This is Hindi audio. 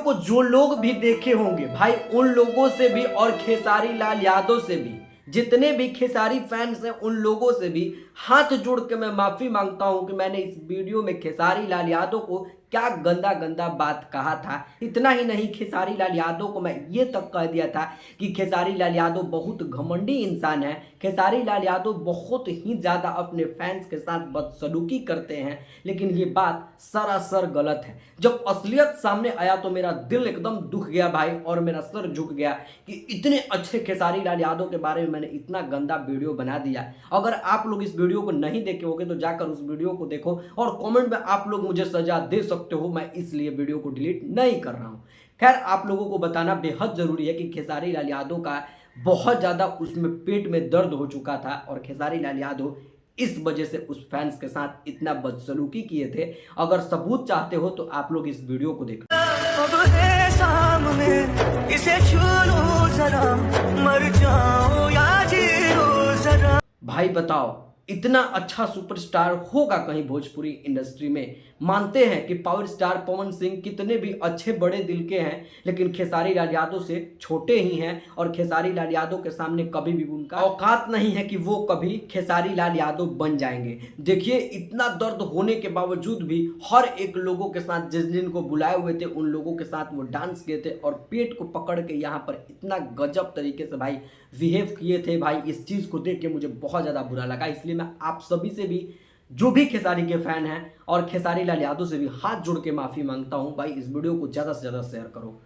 को जो लोग भी देखे होंगे भाई, उन लोगों से भी और खेसारी लाल यादव से भी, जितने भी खेसारी फैंस हैं उन लोगों से भी हाथ जोड़ के मैं माफी मांगता हूं कि मैंने इस वीडियो में खेसारी लाल यादव को क्या गंदा गंदा बात कहा था। इतना ही नहीं, खेसारी लाल यादव को मैं ये तक कह दिया था कि खेसारी लाल यादव बहुत घमंडी इंसान है, खेसारी लाल यादव बहुत ही ज्यादा अपने फैंस के साथ बदसलूकी करते हैं। लेकिन ये बात सरासर गलत है। जब असलियत सामने आया तो मेरा दिल एकदम दुख गया भाई, और मेरा सर झुक गया कि इतने अच्छे खेसारी लाल यादव के बारे में मैंने इतना गंदा वीडियो बना दिया। अगर आप लोग इस वीडियो को नहीं देखे होगे तो जाकर उस वीडियो को देखो और कमेंट में आप लोग मुझे सजा दे सकते हो, मैं इसलिए वीडियो को डिलीट नहीं कर रहा हूं। खैर, आप लोगों को बताना बेहद जरूरी है कि खेसारी लाल यादव का बहुत ज्यादा उसमें पेट में दर्द हो चुका था और खेसारी लाल यादव इस वजह से उस फैंस के साथ इतना बदसलूकी किए थे। अगर सबूत चाहते हो तो आप लोग इस वीडियो को देखो। अब है सामने, इसे छू लो जरा, मर जाओ या जी लो जरा। भाई बताओ, इतना अच्छा सुपरस्टार होगा कहीं भोजपुरी इंडस्ट्री में? मानते हैं कि पावर स्टार पवन सिंह कितने भी अच्छे बड़े दिल के हैं, लेकिन खेसारी लाल यादव से छोटे ही हैं और खेसारी लाल यादव के सामने कभी भी उनका औकात नहीं है कि वो कभी खेसारी लाल यादव बन जाएंगे। देखिए, इतना दर्द होने के बावजूद भी हर एक लोगों के साथ जिस दिन को बुलाए हुए थे उन लोगों के साथ वो डांस किए थे और पेट को पकड़ के यहाँ पर इतना गजब तरीके से भाई बिहेव किए थे। भाई, इस चीज़ को देख के मुझे बहुत ज़्यादा बुरा लगा। इसलिए मैं आप सभी से भी, जो भी खेसारी के फैन हैं और खेसारी लाल यादव से भी हाथ जोड़ के माफ़ी मांगता हूं। भाई, इस वीडियो को ज़्यादा से ज़्यादा शेयर करो।